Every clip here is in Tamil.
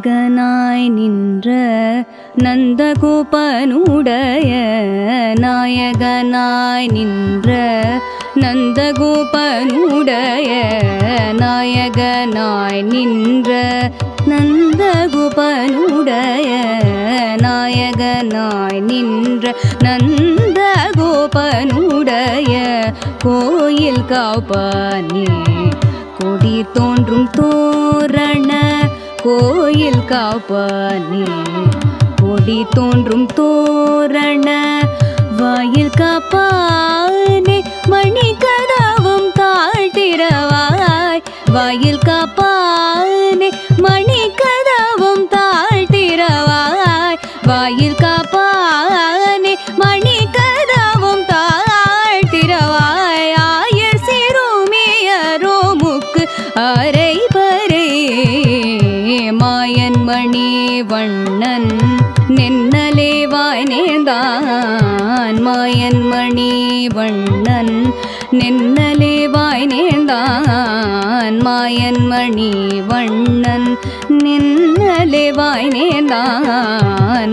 நாயகனாய் நின்ற நந்தகோபனுடைய நாயகனாய் நின்ற நந்தகோபனுடைய நாயகனாய் நின்ற நந்தகோபனுடைய நாயகனாய் நின்ற நந்தகோபனுடைய கோயில் காப்பானே கொடி தோன்றும் தோரண கோயில் காப்பானே கொடி தோன்றும் தோரண வாயில் காப்பானே மணி கதவும் தாழ்த்திரவாய் வாயில் காப்பானே மணி கதவும் தாழ்த்திரவாய் வாயில் காப்பானே மணி கதவும் தாழ்த்திரவாய் ஆயர் சிறுமியரோ முக்கு அரை பரே மாயன் மணி வண்ணன் நென்னலேவாய் நேர்ந்தான் மாயன் மணி வண்ணன் நென்னலேவாய் நேர்ந்தான் மாயன் மணி வண்ணன் நென்னலேவாய் நேர்ந்தான்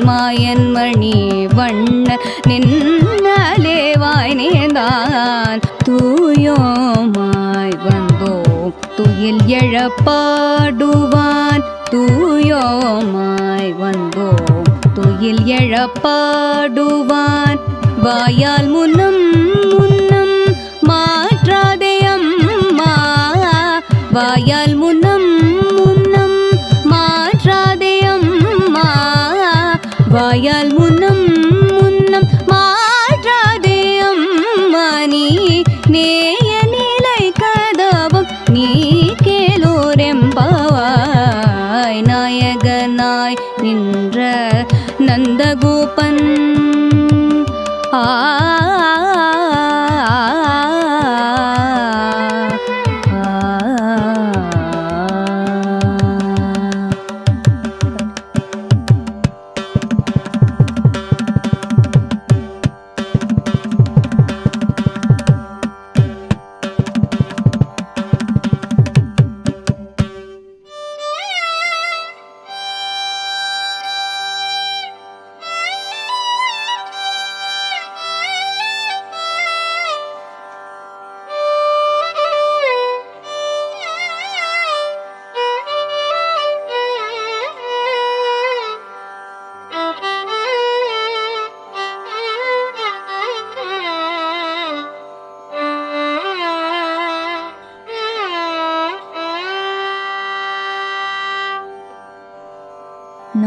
மாயன் மணி வண்ணன் நென்னலேவாய் நேர்ந்தான் தூயோமாய் வந்தோம் துயில் எழப்பாடுவான் தூயோமாய் வந்தோம் துயில் எழப்பாடுவான் வாயால் முன்னம் முன்னம் மாற்றாதே அம்மா வாயால் முன்னம் முன்னம் மாற்றாதே அம்மா வாயால் முன்னம் முன்னம் மாற்றாதே அம்மா நீ நேய நிலை கதவம் நீ கேளோரெம்பாவாய் நாயகனாய் நின்ற நந்தகோபன்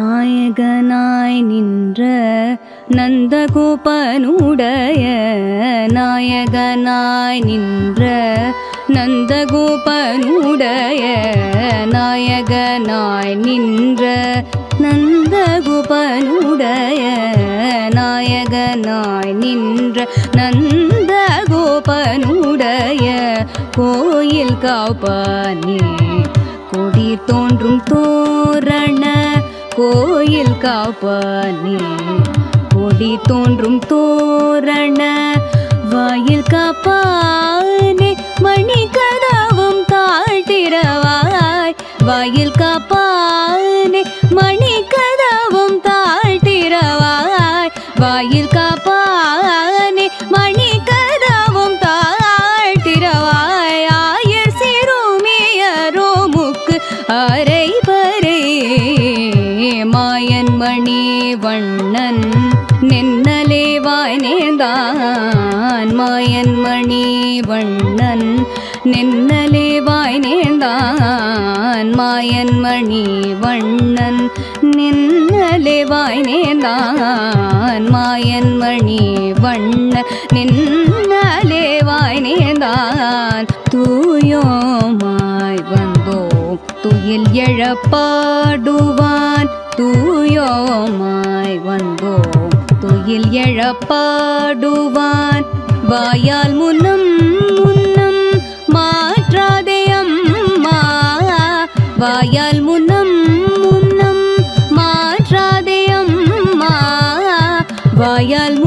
நாயகனாய் நின்ற நந்தகோபனுடைய நாயகனாய் நின்ற நந்தகோபனுடைய நாயகனாய் நின்ற நந்தகோபனுடைய நாயகனாய் நின்ற நந்தகோபனுடைய கோயில் காப்பானே கொடி தோன்றும் தோரண கோயில் காப்பானே கொடி தோன்றும் தோரண வாயில் காப்பானே மணி கதவும் தாழ்த்திரவாய் வாயில் காப்பானே மணி கதவும் தாழ்த்திரவாய் வாயில் காப்பானே மணி கதவும் தாழ்த்திரவாய் ஆயர் சிறுமியரோ முக்கு அரை பரே மாயன் மணி வண்ணன் நென்னலேவாய் நேர்ந்தான் மாயன் மணி வண்ணன் நென்னலேவாய் நேர்ந்தான் மாயன் மணி வண்ணன் நென்னலேவாய் நேர்ந்தான் மாயன் மணி வண்ணன் நென்னலேவாய் நேர்ந்தான் தூயோமாய் வந்தோம் துயில் எழப்பாடுவான் தூயோமாய் வந்தோம் துயில் எழப்பாடுவான் வாயால் முன்னம் முன்னம் மாற்றாதே அம்மா வாயால் முன்னம் முன்னம் மாற்றாதே அம்மா வாயால்